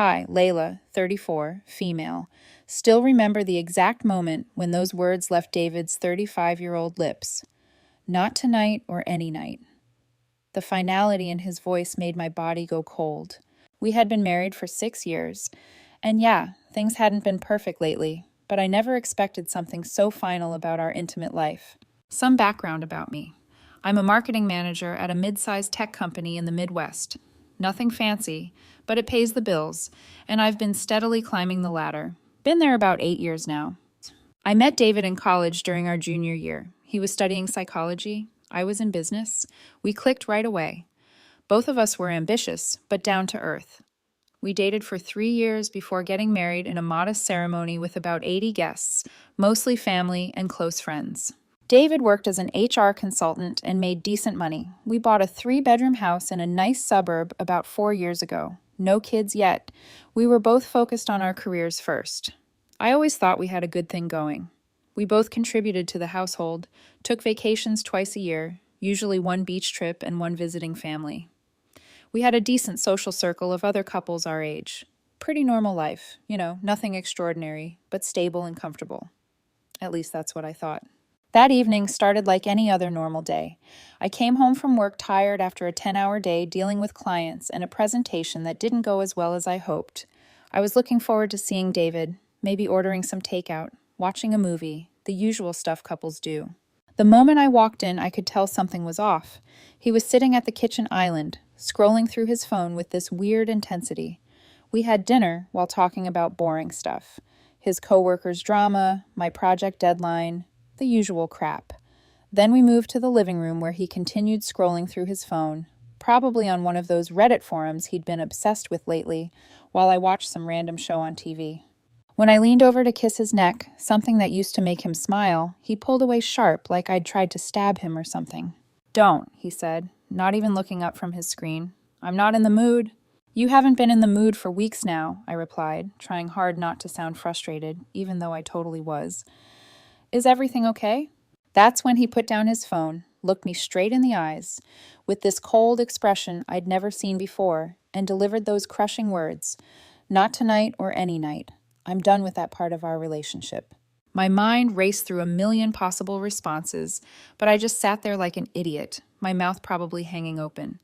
I, Layla, 34, female, still remember the exact moment when those words left David's 35-year-old lips. Not tonight or any night. The finality in his voice made my body go cold. We had been married for 6 years, and yeah, things hadn't been perfect lately, but I never expected something so final about our intimate life. Some background about me. I'm a marketing manager at a mid-sized tech company in the Midwest. Nothing fancy, but it pays the bills, and I've been steadily climbing the ladder. Been there about 8 years now. I met David in college during our junior year. He was studying psychology. I was in business. We clicked right away. Both of us were ambitious, but down to earth. We dated for 3 years before getting married in a modest ceremony with about 80 guests, mostly family and close friends. David worked as an HR consultant and made decent money. We bought a 3-bedroom house in a nice suburb about 4 years ago. No kids yet. We were both focused on our careers first. I always thought we had a good thing going. We both contributed to the household, took vacations twice a year, usually one beach trip and one visiting family. We had a decent social circle of other couples our age. Pretty normal life, nothing extraordinary, but stable and comfortable. At least that's what I thought. That evening started like any other normal day. I came home from work tired after a 10-hour day dealing with clients and a presentation that didn't go as well as I hoped. I was looking forward to seeing David, maybe ordering some takeout, watching a movie, the usual stuff couples do. The moment I walked in, I could tell something was off. He was sitting at the kitchen island, scrolling through his phone with this weird intensity. We had dinner while talking about boring stuff. His coworkers' drama, my project deadline, the usual crap. Then we moved to the living room where he continued scrolling through his phone, probably on one of those Reddit forums he'd been obsessed with lately, while I watched some random show on TV. When I leaned over to kiss his neck, something that used to make him smile, he pulled away sharp like I'd tried to stab him or something. "Don't," he said, not even looking up from his screen. "I'm not in the mood." "You haven't been in the mood for weeks now," I replied, trying hard not to sound frustrated, even though I totally was. "Is everything okay?" That's when he put down his phone, looked me straight in the eyes, with this cold expression I'd never seen before, and delivered those crushing words, "Not tonight or any night. I'm done with that part of our relationship." My mind raced through a million possible responses, but I just sat there like an idiot, my mouth probably hanging open.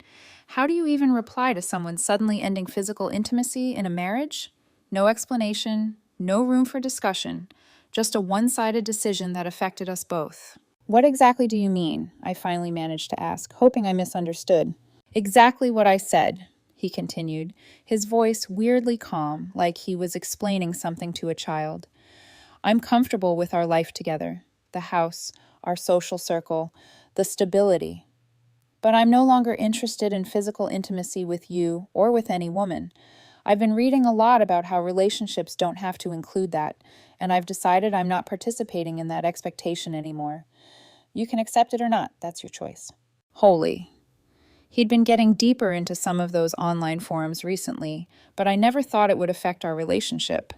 How do you even reply to someone suddenly ending physical intimacy in a marriage? No explanation, no room for discussion, just a one-sided decision that affected us both. "What exactly do you mean?" I finally managed to ask, hoping I misunderstood. "Exactly what I said," he continued, his voice weirdly calm, like he was explaining something to a child. "I'm comfortable with our life together, the house, our social circle, the stability. But I'm no longer interested in physical intimacy with you or with any woman. I've been reading a lot about how relationships don't have to include that, and I've decided I'm not participating in that expectation anymore. You can accept it or not, that's your choice." Holy. He'd been getting deeper into some of those online forums recently, but I never thought it would affect our relationship.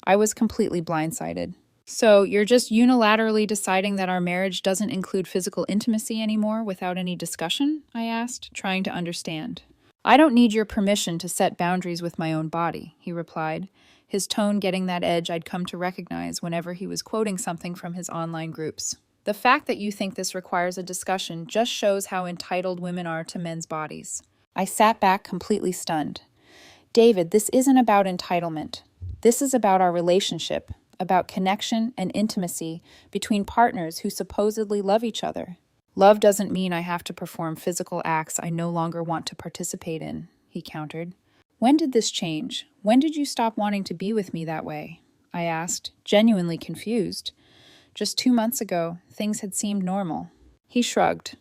I was completely blindsided. "So you're just unilaterally deciding that our marriage doesn't include physical intimacy anymore without any discussion?" I asked, trying to understand. "I don't need your permission to set boundaries with my own body," he replied, his tone getting that edge I'd come to recognize whenever he was quoting something from his online groups. "The fact that you think this requires a discussion just shows how entitled women are to men's bodies." I sat back completely stunned. "David, this isn't about entitlement. This is about our relationship, about connection and intimacy between partners who supposedly love each other. Love doesn't mean I have to perform physical acts I no longer want to participate in," he countered. "When did this change? When did you stop wanting to be with me that way?" I asked, genuinely confused. Just 2 months ago, things had seemed normal. He shrugged.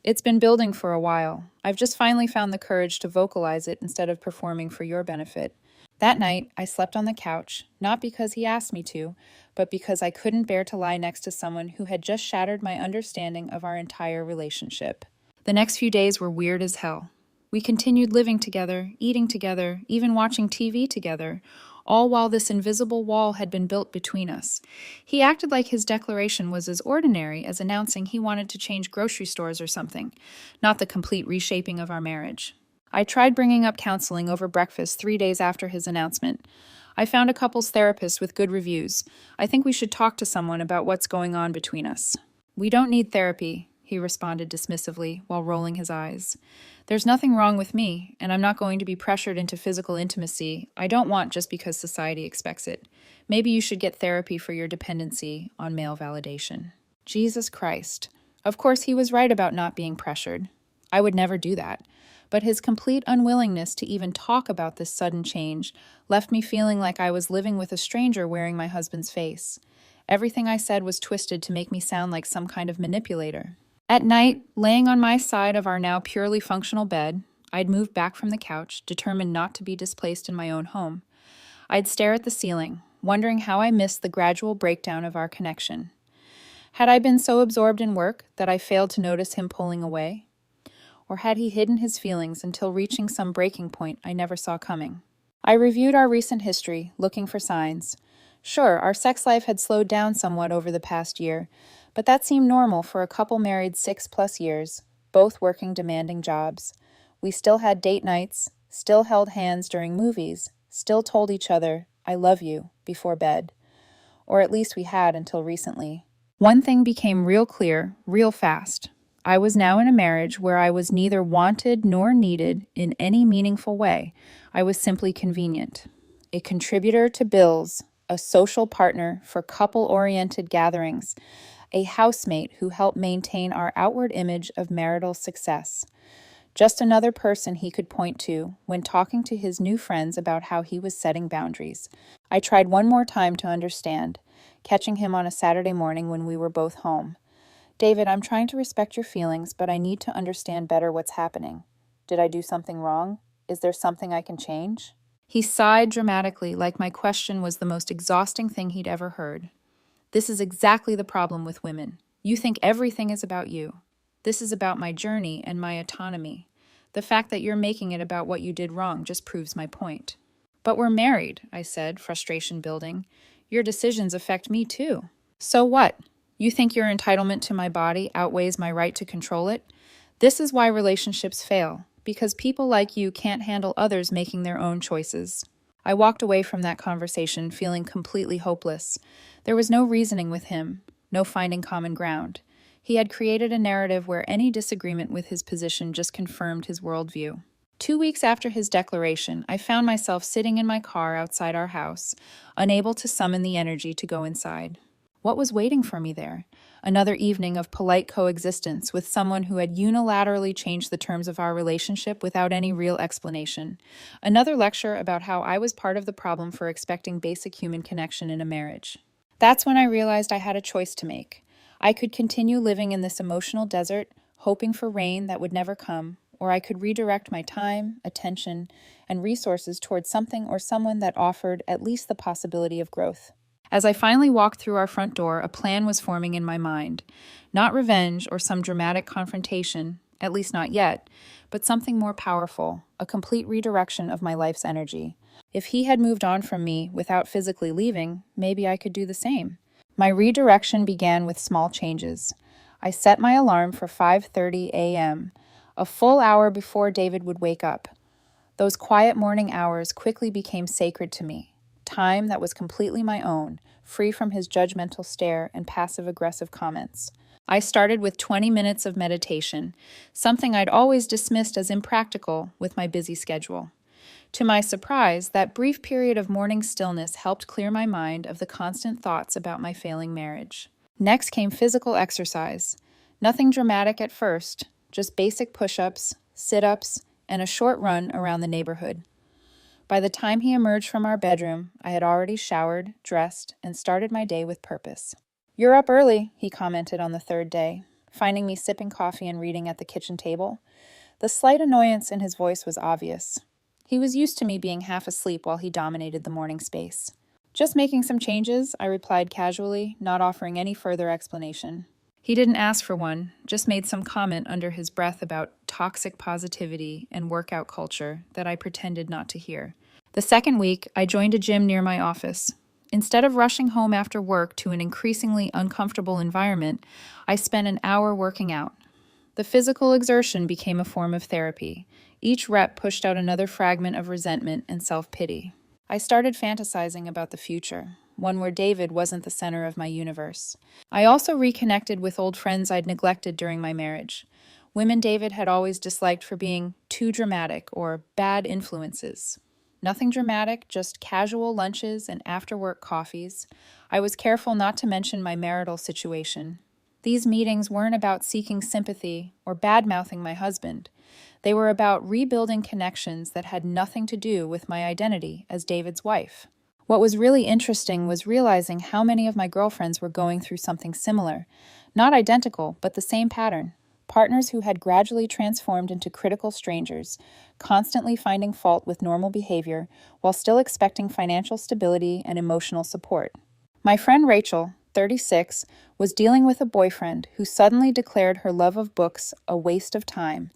"It's been building for a while. I've just finally found the courage to vocalize it instead of performing for your benefit." That night, I slept on the couch, not because he asked me to, but because I couldn't bear to lie next to someone who had just shattered my understanding of our entire relationship. The next few days were weird as hell. We continued living together, eating together, even watching TV together, all while this invisible wall had been built between us. He acted like his declaration was as ordinary as announcing he wanted to change grocery stores or something, not the complete reshaping of our marriage. I tried bringing up counseling over breakfast 3 days after his announcement. I found a couples therapist with good reviews. I think we should talk to someone about what's going on between us. We don't need therapy, he responded dismissively while rolling his eyes. There's nothing wrong with me, and I'm not going to be pressured into physical intimacy I don't want just because society expects it. Maybe you should get therapy for your dependency on male validation. Jesus Christ. Of course, he was right about not being pressured. I would never do that. But his complete unwillingness to even talk about this sudden change left me feeling like I was living with a stranger wearing my husband's face. Everything I said was twisted to make me sound like some kind of manipulator. At night, laying on my side of our now purely functional bed, I'd moved back from the couch, determined not to be displaced in my own home. I'd stare at the ceiling, wondering how I missed the gradual breakdown of our connection. Had I been so absorbed in work that I failed to notice him pulling away? Or had he hidden his feelings until reaching some breaking point I never saw coming? I reviewed our recent history, looking for signs. Sure, our sex life had slowed down somewhat over the past year, but that seemed normal for a couple married 6+ years, both working demanding jobs. We still had date nights, still held hands during movies, still told each other, "I love you," before bed. Or at least we had until recently. One thing became real clear, real fast. I was now in a marriage where I was neither wanted nor needed in any meaningful way. I was simply convenient. A contributor to bills, a social partner for couple-oriented gatherings, a housemate who helped maintain our outward image of marital success. Just another person he could point to when talking to his new friends about how he was setting boundaries. I tried one more time to understand, catching him on a Saturday morning when we were both home. "David, I'm trying to respect your feelings, but I need to understand better what's happening. Did I do something wrong? Is there something I can change?" He sighed dramatically, like my question was the most exhausting thing he'd ever heard. "This is exactly the problem with women. You think everything is about you. This is about my journey and my autonomy. The fact that you're making it about what you did wrong just proves my point." "But we're married," I said, frustration building. "Your decisions affect me too." "So what? You think your entitlement to my body outweighs my right to control it? This is why relationships fail, because people like you can't handle others making their own choices." I walked away from that conversation feeling completely hopeless. There was no reasoning with him, no finding common ground. He had created a narrative where any disagreement with his position just confirmed his worldview. 2 weeks after his declaration, I found myself sitting in my car outside our house, unable to summon the energy to go inside. What was waiting for me there? Another evening of polite coexistence with someone who had unilaterally changed the terms of our relationship without any real explanation. Another lecture about how I was part of the problem for expecting basic human connection in a marriage. That's when I realized I had a choice to make. I could continue living in this emotional desert, hoping for rain that would never come, or I could redirect my time, attention, and resources towards something or someone that offered at least the possibility of growth. As I finally walked through our front door, a plan was forming in my mind. Not revenge or some dramatic confrontation, at least not yet, but something more powerful, a complete redirection of my life's energy. If he had moved on from me without physically leaving, maybe I could do the same. My redirection began with small changes. I set my alarm for 5:30 a.m., a full hour before David would wake up. Those quiet morning hours quickly became sacred to me. Time that was completely my own, free from his judgmental stare and passive-aggressive comments. I started with 20 minutes of meditation, something I'd always dismissed as impractical with my busy schedule. To my surprise, that brief period of morning stillness helped clear my mind of the constant thoughts about my failing marriage. Next came physical exercise. Nothing dramatic at first, just basic push-ups, sit-ups, and a short run around the neighborhood. By the time he emerged from our bedroom, I had already showered, dressed, and started my day with purpose. "You're up early," he commented on the third day, finding me sipping coffee and reading at the kitchen table. The slight annoyance in his voice was obvious. He was used to me being half asleep while he dominated the morning space. "Just making some changes," I replied casually, not offering any further explanation. He didn't ask for one, just made some comment under his breath about toxic positivity and workout culture that I pretended not to hear. The second week, I joined a gym near my office. Instead of rushing home after work to an increasingly uncomfortable environment, I spent an hour working out. The physical exertion became a form of therapy. Each rep pushed out another fragment of resentment and self-pity. I started fantasizing about the future, one where David wasn't the center of my universe. I also reconnected with old friends I'd neglected during my marriage. Women David had always disliked for being too dramatic or bad influences. Nothing dramatic, just casual lunches and after-work coffees. I was careful not to mention my marital situation. These meetings weren't about seeking sympathy or bad-mouthing my husband. They were about rebuilding connections that had nothing to do with my identity as David's wife. What was really interesting was realizing how many of my girlfriends were going through something similar. Not identical, but the same pattern. Partners who had gradually transformed into critical strangers, constantly finding fault with normal behavior while still expecting financial stability and emotional support. My friend Rachel, 36, was dealing with a boyfriend who suddenly declared her love of books a waste of time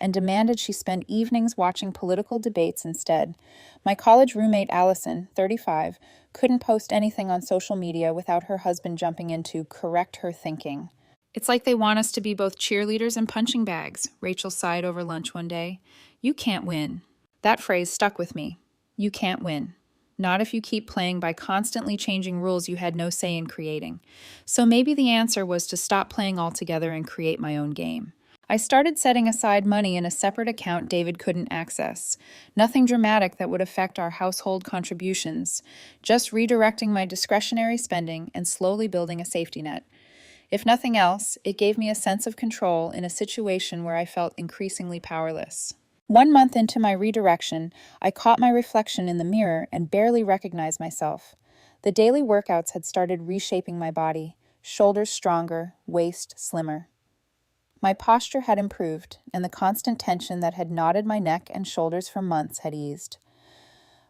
and demanded she spend evenings watching political debates instead. My college roommate Allison, 35, couldn't post anything on social media without her husband jumping in to correct her thinking. "It's like they want us to be both cheerleaders and punching bags," Rachel sighed over lunch one day. "You can't win." That phrase stuck with me. You can't win. Not if you keep playing by constantly changing rules you had no say in creating. So maybe the answer was to stop playing altogether and create my own game. I started setting aside money in a separate account David couldn't access. Nothing dramatic that would affect our household contributions, just redirecting my discretionary spending and slowly building a safety net. If nothing else, it gave me a sense of control in a situation where I felt increasingly powerless. 1 month into my redirection, I caught my reflection in the mirror and barely recognized myself. The daily workouts had started reshaping my body, shoulders stronger, waist slimmer. My posture had improved, and the constant tension that had knotted my neck and shoulders for months had eased.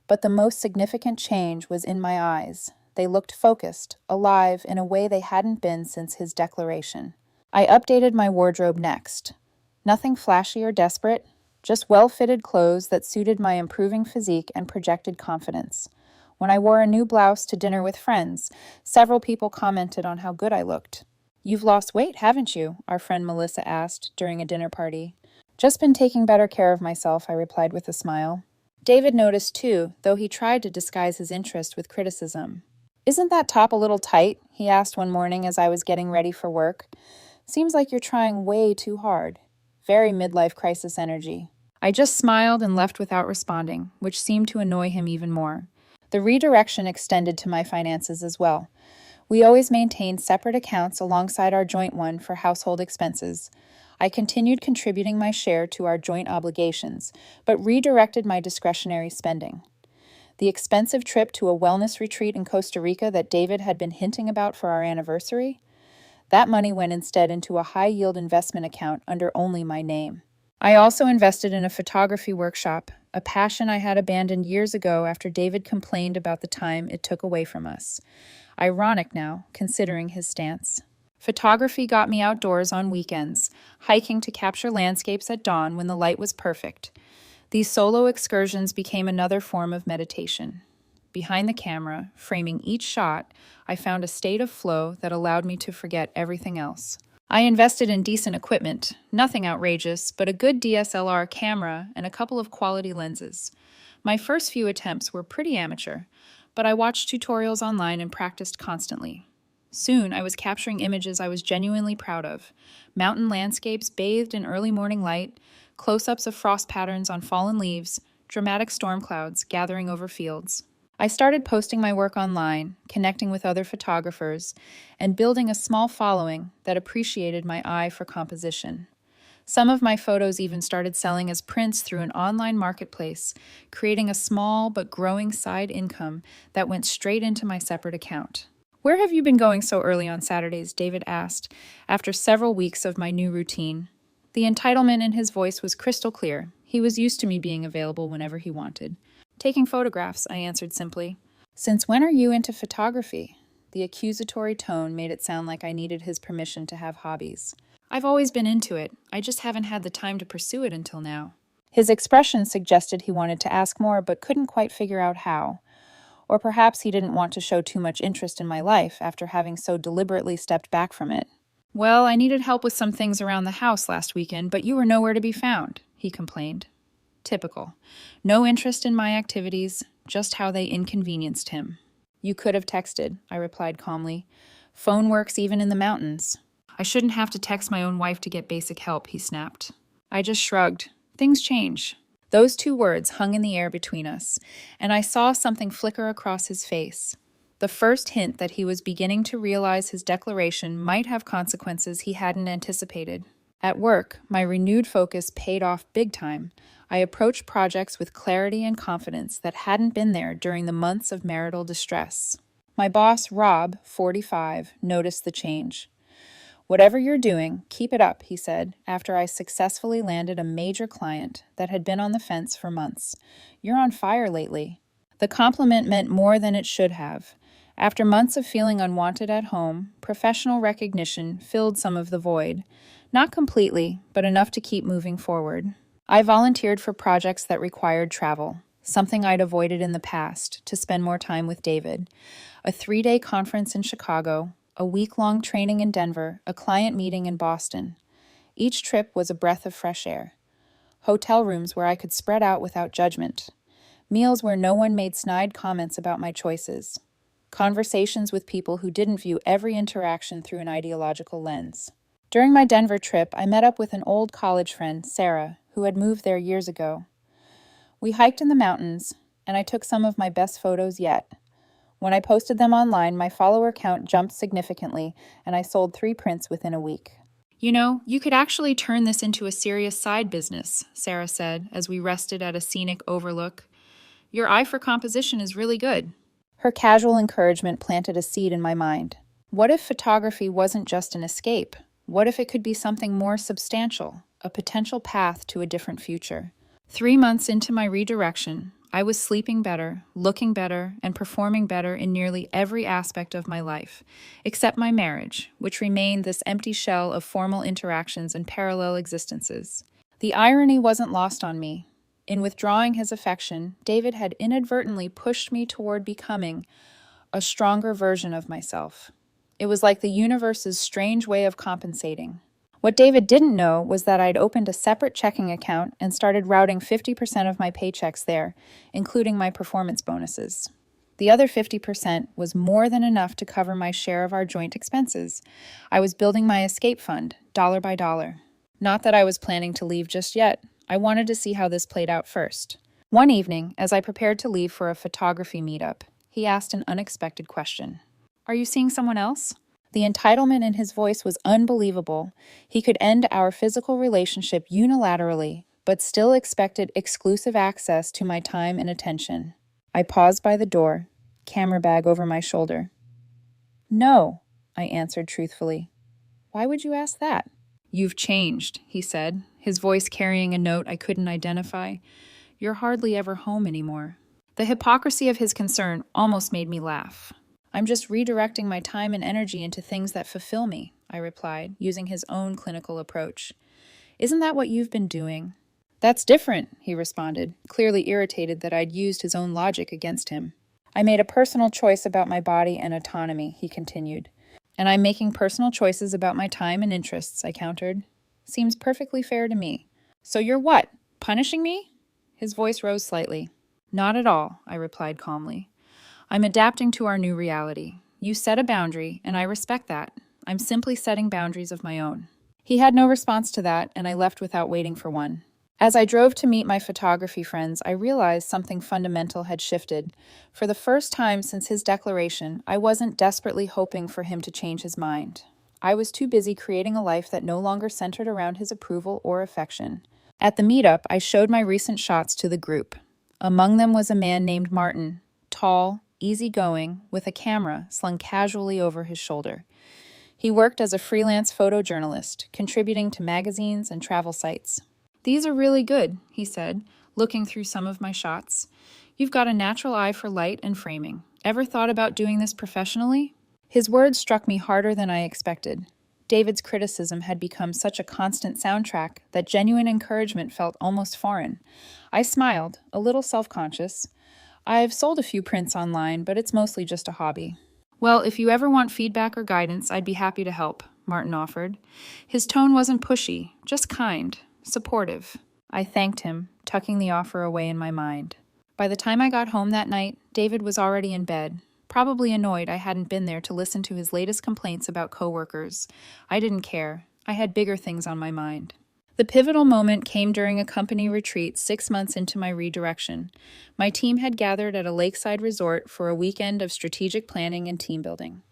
But the most significant change was in my eyes. They looked focused, alive in a way they hadn't been since his declaration. I updated my wardrobe next. Nothing flashy or desperate, just well-fitted clothes that suited my improving physique and projected confidence. When I wore a new blouse to dinner with friends, several people commented on how good I looked. "You've lost weight, haven't you?" our friend Melissa asked during a dinner party. "Just been taking better care of myself," I replied with a smile. David noticed too, though he tried to disguise his interest with criticism. "Isn't that top a little tight?" he asked one morning as I was getting ready for work. "Seems like you're trying way too hard." Very midlife crisis energy. I just smiled and left without responding, which seemed to annoy him even more. The redirection extended to my finances as well. We always maintained separate accounts alongside our joint one for household expenses. I continued contributing my share to our joint obligations, but redirected my discretionary spending. The expensive trip to a wellness retreat in Costa Rica that David had been hinting about for our anniversary, that money went instead into a high-yield investment account under only my name. I also invested in a photography workshop, a passion I had abandoned years ago after David complained about the time it took away from us. Ironic now, considering his stance. Photography got me outdoors on weekends, hiking to capture landscapes at dawn when the light was perfect. These solo excursions became another form of meditation. Behind the camera, framing each shot, I found a state of flow that allowed me to forget everything else. I invested in decent equipment, nothing outrageous, but a good DSLR camera and a couple of quality lenses. My first few attempts were pretty amateur, but I watched tutorials online and practiced constantly. Soon, I was capturing images I was genuinely proud of. Mountain landscapes bathed in early morning light, close-ups of frost patterns on fallen leaves, dramatic storm clouds gathering over fields. I started posting my work online, connecting with other photographers, and building a small following that appreciated my eye for composition. Some of my photos even started selling as prints through an online marketplace, creating a small but growing side income that went straight into my separate account. "Where have you been going so early on Saturdays?" David asked, after several weeks of my new routine. The entitlement in his voice was crystal clear. He was used to me being available whenever he wanted. "Taking photographs," I answered simply. "Since when are you into photography?" The accusatory tone made it sound like I needed his permission to have hobbies. "I've always been into it. I just haven't had the time to pursue it until now." His expression suggested he wanted to ask more but couldn't quite figure out how. Or perhaps he didn't want to show too much interest in my life after having so deliberately stepped back from it. Well, I needed help with some things around the house last weekend, but you were nowhere to be found, he complained. Typical. No interest in my activities, just how they inconvenienced him. You could have texted, I replied calmly. Phone works even in the mountains. I shouldn't have to text my own wife to get basic help, he snapped. I just shrugged. Things change. Those two words hung in the air between us, and I saw something flicker across his face. The first hint that he was beginning to realize his declaration might have consequences he hadn't anticipated. At work, my renewed focus paid off big time. I approached projects with clarity and confidence that hadn't been there during the months of marital distress. My boss, Rob, 45, noticed the change. Whatever you're doing, keep it up, he said, after I successfully landed a major client that had been on the fence for months. You're on fire lately. The compliment meant more than it should have. After months of feeling unwanted at home, professional recognition filled some of the void. Not completely, but enough to keep moving forward. I volunteered for projects that required travel, something I'd avoided in the past, to spend more time with David. A 3-day conference in Chicago, a week-long training in Denver, a client meeting in Boston. Each trip was a breath of fresh air. Hotel rooms where I could spread out without judgment. Meals where no one made snide comments about my choices. Conversations with people who didn't view every interaction through an ideological lens. During my Denver trip, I met up with an old college friend, Sarah, who had moved there years ago. We hiked in the mountains, and I took some of my best photos yet. When I posted them online, my follower count jumped significantly, and I sold 3 prints within a week. You know, you could actually turn this into a serious side business, Sarah said, as we rested at a scenic overlook. Your eye for composition is really good. Her casual encouragement planted a seed in my mind. What if photography wasn't just an escape? What if it could be something more substantial, a potential path to a different future? 3 months into my redirection, I was sleeping better, looking better, and performing better in nearly every aspect of my life, except my marriage, which remained this empty shell of formal interactions and parallel existences. The irony wasn't lost on me. In withdrawing his affection, David had inadvertently pushed me toward becoming a stronger version of myself. It was like the universe's strange way of compensating. What David didn't know was that I'd opened a separate checking account and started routing 50% of my paychecks there, including my performance bonuses. The other 50% was more than enough to cover my share of our joint expenses. I was building my escape fund, dollar by dollar. Not that I was planning to leave just yet. I wanted to see how this played out first. One evening, as I prepared to leave for a photography meetup, he asked an unexpected question. Are you seeing someone else? The entitlement in his voice was unbelievable. He could end our physical relationship unilaterally, but still expected exclusive access to my time and attention. I paused by the door, camera bag over my shoulder. No, I answered truthfully. Why would you ask that? You've changed, he said, his voice carrying a note I couldn't identify. You're hardly ever home anymore. The hypocrisy of his concern almost made me laugh. I'm just redirecting my time and energy into things that fulfill me, I replied, using his own clinical approach. Isn't that what you've been doing? That's different, he responded, clearly irritated that I'd used his own logic against him. I made a personal choice about my body and autonomy, he continued. And I'm making personal choices about my time and interests, I countered. Seems perfectly fair to me. So you're what? Punishing me? His voice rose slightly. Not at all, I replied calmly. I'm adapting to our new reality. You set a boundary, and I respect that. I'm simply setting boundaries of my own. He had no response to that, and I left without waiting for one. As I drove to meet my photography friends, I realized something fundamental had shifted. For the first time since his declaration, I wasn't desperately hoping for him to change his mind. I was too busy creating a life that no longer centered around his approval or affection. At the meetup, I showed my recent shots to the group. Among them was a man named Martin, tall, easygoing, with a camera slung casually over his shoulder. He worked as a freelance photojournalist, contributing to magazines and travel sites. These are really good, he said, looking through some of my shots. You've got a natural eye for light and framing. Ever thought about doing this professionally? His words struck me harder than I expected. David's criticism had become such a constant soundtrack that genuine encouragement felt almost foreign. I smiled, a little self-conscious. I've sold a few prints online, but it's mostly just a hobby. Well, if you ever want feedback or guidance, I'd be happy to help. Martin offered. His tone wasn't pushy, just kind, supportive. I thanked him, tucking the offer away in my mind. By the time I got home that night, David was already in bed, probably annoyed I hadn't been there to listen to his latest complaints about coworkers. I didn't care. I had bigger things on my mind. The pivotal moment came during a company retreat 6 months into my redirection. My team had gathered at a lakeside resort for a weekend of strategic planning and team building.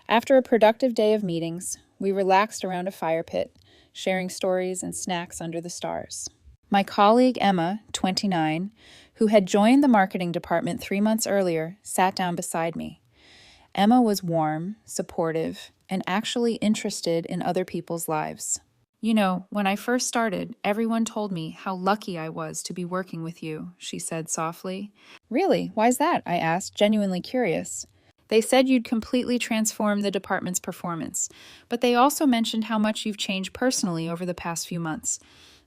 After a productive day of meetings, we relaxed around a fire pit, sharing stories and snacks under the stars. My colleague Emma, 29, who had joined the marketing department 3 months earlier, sat down beside me. Emma was warm, supportive, and actually interested in other people's lives. You know, when I first started, everyone told me how lucky I was to be working with you, she said softly. Really? Why's that? I asked, genuinely curious. They said you'd completely transformed the department's performance, but they also mentioned how much you've changed personally over the past few months.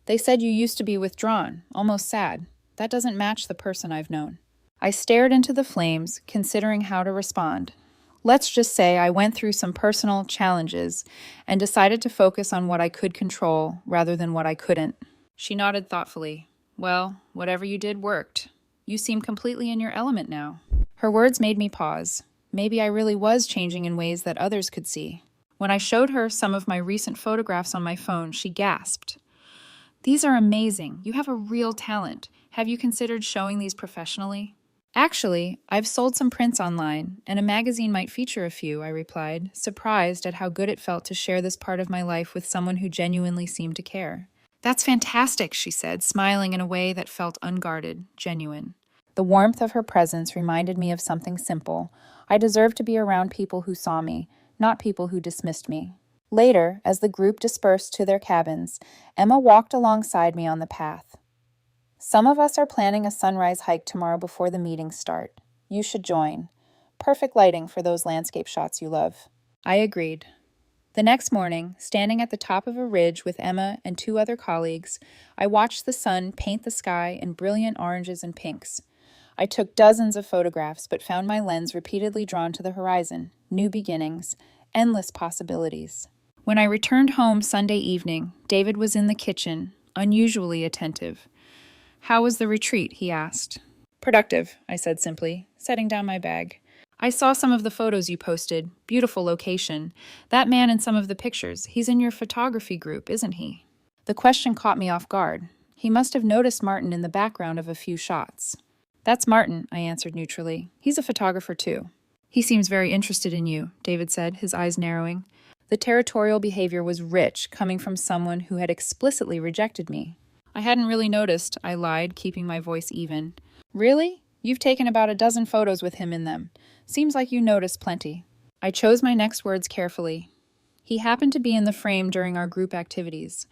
They said you used to be withdrawn, almost sad. That doesn't match the person I've known. I stared into the flames, considering how to respond. Let's just say I went through some personal challenges and decided to focus on what I could control rather than what I couldn't. She nodded thoughtfully. Well, whatever you did worked. You seem completely in your element now. Her words made me pause. Maybe I really was changing in ways that others could see. When I showed her some of my recent photographs on my phone, she gasped. These are amazing. You have a real talent. Have you considered showing these professionally? Actually, I've sold some prints online, and a magazine might feature a few, I replied, surprised at how good it felt to share this part of my life with someone who genuinely seemed to care. That's fantastic, she said, smiling in a way that felt unguarded, genuine. The warmth of her presence reminded me of something simple. I deserved to be around people who saw me, not people who dismissed me. Later, as the group dispersed to their cabins, Emma walked alongside me on the path. Some of us are planning a sunrise hike tomorrow before the meetings start. You should join. Perfect lighting for those landscape shots you love. I agreed. The next morning, standing at the top of a ridge with Emma and 2 other colleagues, I watched the sun paint the sky in brilliant oranges and pinks. I took dozens of photographs, but found my lens repeatedly drawn to the horizon, new beginnings, endless possibilities. When I returned home Sunday evening, David was in the kitchen, unusually attentive. How was the retreat? He asked. Productive, I said simply, setting down my bag. I saw some of the photos you posted. Beautiful location. That man in some of the pictures, he's in your photography group, isn't he? The question caught me off guard. He must have noticed Martin in the background of a few shots. That's Martin, I answered neutrally. He's a photographer too. He seems very interested in you, David said, his eyes narrowing. The territorial behavior was rich, coming from someone who had explicitly rejected me. I hadn't really noticed, I lied, keeping my voice even. Really? You've taken about a dozen photos with him in them. Seems like you noticed plenty. I chose my next words carefully. He happened to be in the frame during our group activities.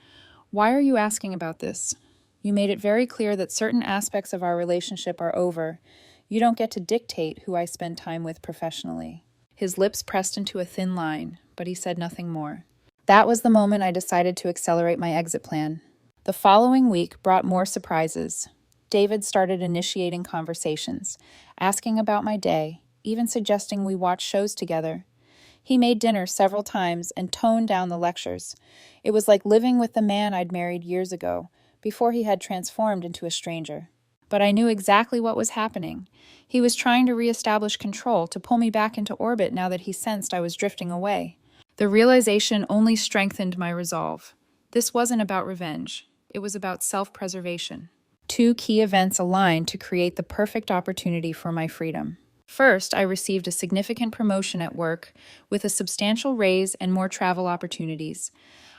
Why are you asking about this? You made it very clear that certain aspects of our relationship are over. You don't get to dictate who I spend time with professionally. His lips pressed into a thin line, but he said nothing more. That was the moment I decided to accelerate my exit plan. The following week brought more surprises. David started initiating conversations, asking about my day, even suggesting we watch shows together. He made dinner several times and toned down the lectures. It was like living with the man I'd married years ago, before he had transformed into a stranger. But I knew exactly what was happening. He was trying to reestablish control, to pull me back into orbit now that he sensed I was drifting away. The realization only strengthened my resolve. This wasn't about revenge. It was about self-preservation. 2 key events aligned to create the perfect opportunity for my freedom. First, I received a significant promotion at work with a substantial raise and more travel opportunities.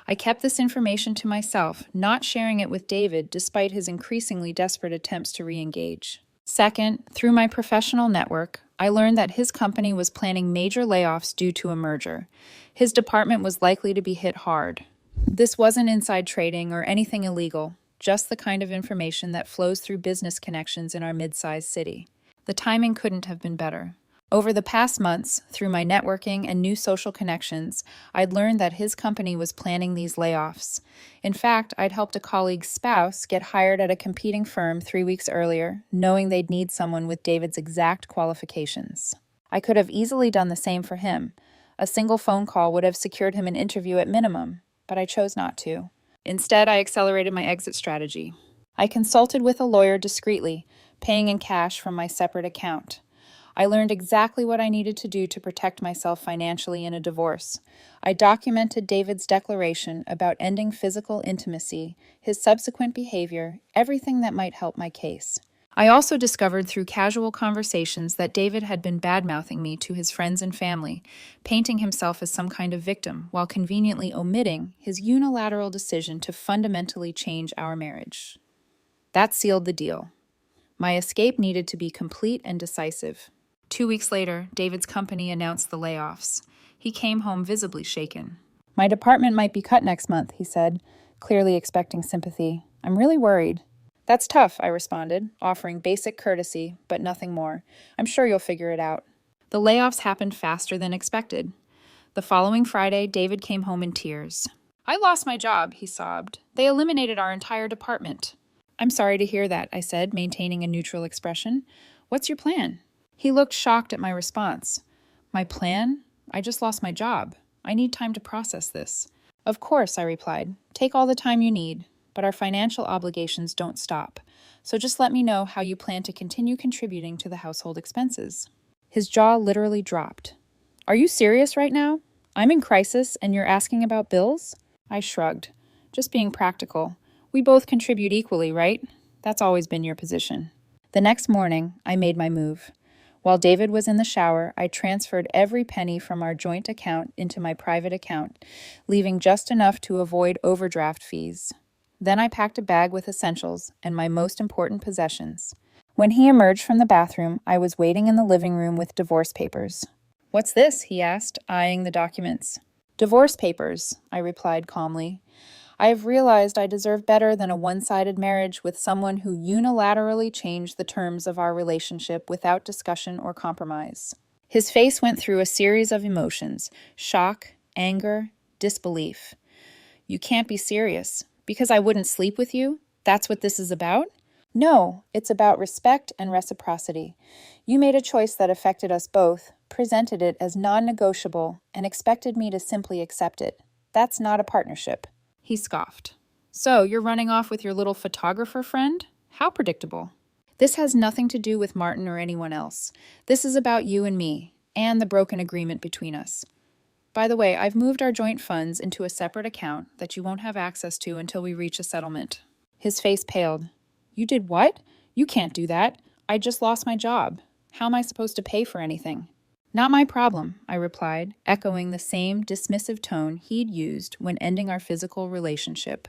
I kept this information to myself, not sharing it with David despite his increasingly desperate attempts to re-engage. Second, through my professional network, I learned that his company was planning major layoffs due to a merger. His department was likely to be hit hard. This wasn't inside trading or anything illegal, just the kind of information that flows through business connections in our mid-sized city. The timing couldn't have been better. Over the past months, through my networking and new social connections, I'd learned that his company was planning these layoffs. In fact, I'd helped a colleague's spouse get hired at a competing firm 3 weeks earlier, knowing they'd need someone with David's exact qualifications. I could have easily done the same for him. A single phone call would have secured him an interview at minimum, but I chose not to. Instead, I accelerated my exit strategy. I consulted with a lawyer discreetly, paying in cash from my separate account. I learned exactly what I needed to do to protect myself financially in a divorce. I documented David's declaration about ending physical intimacy, his subsequent behavior, everything that might help my case. I also discovered through casual conversations that David had been bad-mouthing me to his friends and family, painting himself as some kind of victim while conveniently omitting his unilateral decision to fundamentally change our marriage. That sealed the deal. My escape needed to be complete and decisive. 2 weeks later, David's company announced the layoffs. He came home visibly shaken. "My department might be cut next month," he said, clearly expecting sympathy. "I'm really worried." "That's tough," I responded, offering basic courtesy, but nothing more. "I'm sure you'll figure it out." The layoffs happened faster than expected. The following Friday, David came home in tears. "I lost my job," he sobbed. "They eliminated our entire department." "I'm sorry to hear that," I said, maintaining a neutral expression. "What's your plan?" He looked shocked at my response. "My plan? I just lost my job. I need time to process this." "Of course," I replied. "Take all the time you need, but our financial obligations don't stop. So just let me know how you plan to continue contributing to the household expenses." His jaw literally dropped. "Are you serious right now? I'm in crisis and you're asking about bills?" I shrugged. "Just being practical. We both contribute equally, right? That's always been your position." The next morning, I made my move. While David was in the shower, I transferred every penny from our joint account into my private account, leaving just enough to avoid overdraft fees. Then I packed a bag with essentials and my most important possessions. When he emerged from the bathroom, I was waiting in the living room with divorce papers. "What's this?" he asked, eyeing the documents. "Divorce papers," I replied calmly. "I have realized I deserve better than a one-sided marriage with someone who unilaterally changed the terms of our relationship without discussion or compromise." His face went through a series of emotions: shock, anger, disbelief. "You can't be serious. Because I wouldn't sleep with you? That's what this is about?" "No, it's about respect and reciprocity. You made a choice that affected us both, presented it as non-negotiable, and expected me to simply accept it. That's not a partnership." He scoffed. "So, you're running off with your little photographer friend? How predictable." "This has nothing to do with Martin or anyone else. This is about you and me, and the broken agreement between us. By the way, I've moved our joint funds into a separate account that you won't have access to until we reach a settlement." His face paled. "You did what? You can't do that. I just lost my job. How am I supposed to pay for anything?" "Not my problem," I replied, echoing the same dismissive tone he'd used when ending our physical relationship.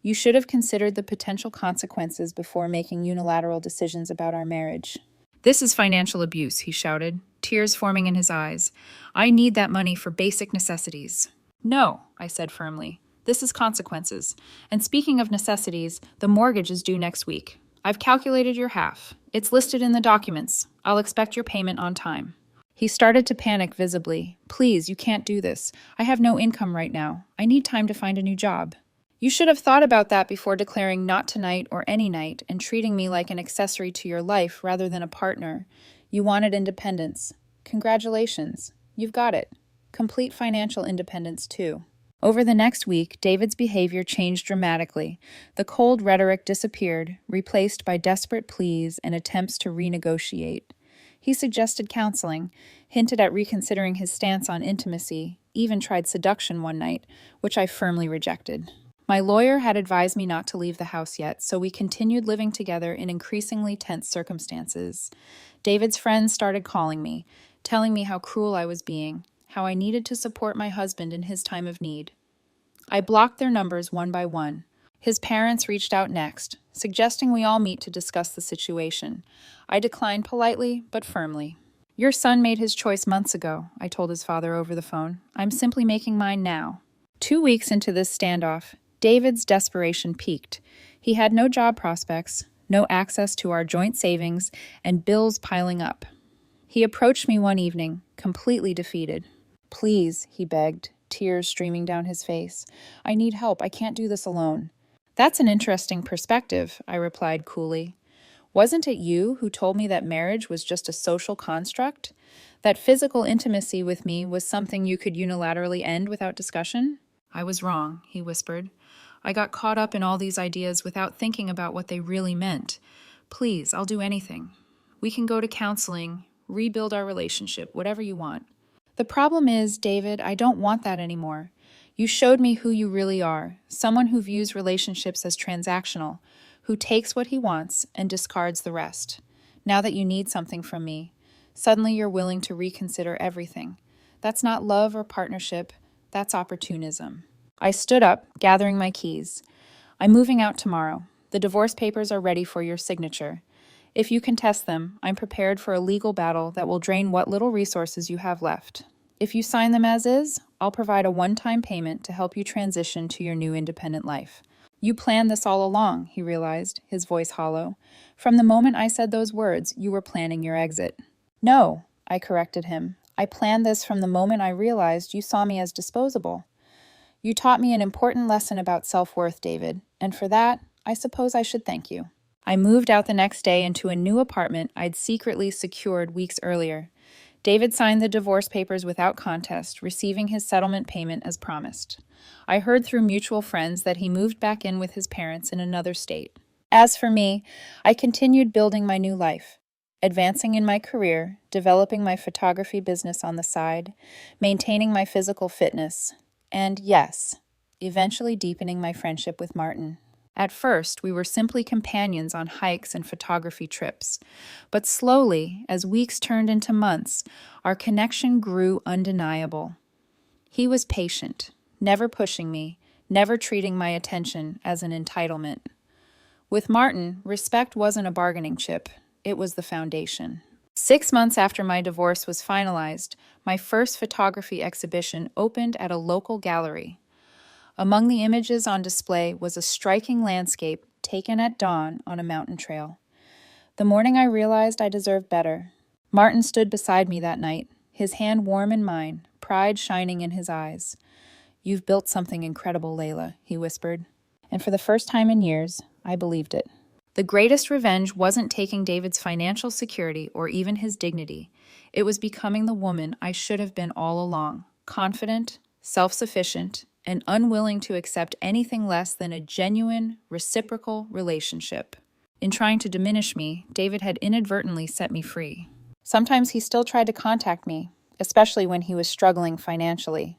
"You should have considered the potential consequences before making unilateral decisions about our marriage." "This is financial abuse," he shouted, tears forming in his eyes. "I need that money for basic necessities." "No," I said firmly. "This is consequences. And speaking of necessities, the mortgage is due next week. I've calculated your half. It's listed in the documents. I'll expect your payment on time." He started to panic visibly. "Please, you can't do this. I have no income right now. I need time to find a new job." "You should have thought about that before declaring not tonight or any night and treating me like an accessory to your life rather than a partner. You wanted independence. Congratulations. You've got it. Complete financial independence, too." Over the next week, David's behavior changed dramatically. The cold rhetoric disappeared, replaced by desperate pleas and attempts to renegotiate. He suggested counseling, hinted at reconsidering his stance on intimacy, even tried seduction one night, which I firmly rejected. My lawyer had advised me not to leave the house yet, so we continued living together in increasingly tense circumstances. David's friends started calling me, telling me how cruel I was being, how I needed to support my husband in his time of need. I blocked their numbers one by one. His parents reached out next, suggesting we all meet to discuss the situation. I declined politely, but firmly. "Your son made his choice months ago," I told his father over the phone. "I'm simply making mine now." 2 weeks into this standoff, David's desperation peaked. He had no job prospects, no access to our joint savings, and bills piling up. He approached me one evening, completely defeated. "Please," he begged, tears streaming down his face. "I need help. I can't do this alone." "That's an interesting perspective," I replied coolly. Wasn't it you who told me that marriage was just a social construct? That physical intimacy with me was something you could unilaterally end without discussion? I was wrong, he whispered. I got caught up in all these ideas without thinking about what they really meant. Please, I'll do anything. We can go to counseling, rebuild our relationship, whatever you want. The problem is, David, I don't want that anymore. You showed me who you really are, someone who views relationships as transactional, who takes what he wants and discards the rest. Now that you need something from me, suddenly you're willing to reconsider everything. That's not love or partnership, that's opportunism. I stood up, gathering my keys. I'm moving out tomorrow. The divorce papers are ready for your signature. If you contest them, I'm prepared for a legal battle that will drain what little resources you have left. If you sign them as is, I'll provide a one-time payment to help you transition to your new independent life. You planned this all along, he realized, his voice hollow. From the moment I said those words, you were planning your exit. No, I corrected him. I planned this from the moment I realized you saw me as disposable. You taught me an important lesson about self-worth, David, and for that, I suppose I should thank you. I moved out the next day into a new apartment I'd secretly secured weeks earlier. David signed the divorce papers without contest, receiving his settlement payment as promised. I heard through mutual friends that he moved back in with his parents in another state. As for me, I continued building my new life, advancing in my career, developing my photography business on the side, maintaining my physical fitness, and yes, eventually deepening my friendship with Martin. At first, we were simply companions on hikes and photography trips, but slowly, as weeks turned into months, our connection grew undeniable. He was patient, never pushing me, never treating my attention as an entitlement. With Martin, respect wasn't a bargaining chip, it was the foundation. 6 months after my divorce was finalized, my first photography exhibition opened at a local gallery. Among the images on display was a striking landscape taken at dawn on a mountain trail. The morning I realized I deserved better. Martin stood beside me that night, his hand warm in mine, pride shining in his eyes. "You've built something incredible, Layla," he whispered. And for the first time in years, I believed it. The greatest revenge wasn't taking David's financial security or even his dignity. It was becoming the woman I should have been all along, confident, self-sufficient, and unwilling to accept anything less than a genuine, reciprocal relationship. In trying to diminish me, David had inadvertently set me free. Sometimes he still tried to contact me, especially when he was struggling financially.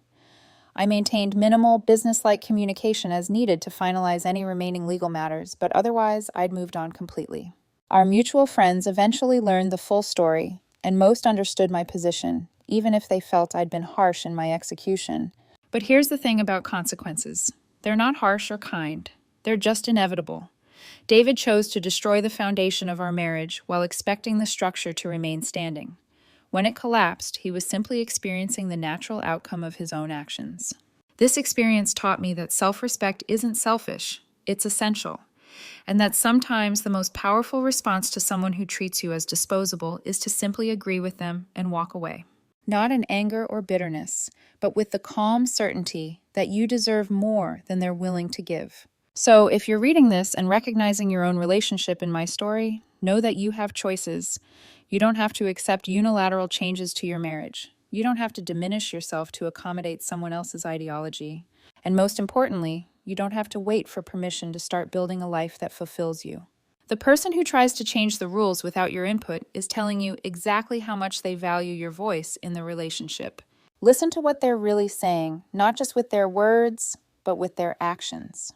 I maintained minimal, business-like communication as needed to finalize any remaining legal matters, but otherwise I'd moved on completely. Our mutual friends eventually learned the full story, and most understood my position, even if they felt I'd been harsh in my execution. But here's the thing about consequences. They're not harsh or kind. They're just inevitable. David chose to destroy the foundation of our marriage while expecting the structure to remain standing. When it collapsed, he was simply experiencing the natural outcome of his own actions. This experience taught me that self-respect isn't selfish, it's essential, and that sometimes the most powerful response to someone who treats you as disposable is to simply agree with them and walk away. Not in anger or bitterness, but with the calm certainty that you deserve more than they're willing to give. So if you're reading this and recognizing your own relationship in my story, know that you have choices. You don't have to accept unilateral changes to your marriage. You don't have to diminish yourself to accommodate someone else's ideology. And most importantly, you don't have to wait for permission to start building a life that fulfills you. The person who tries to change the rules without your input is telling you exactly how much they value your voice in the relationship. Listen to what they're really saying, not just with their words, but with their actions.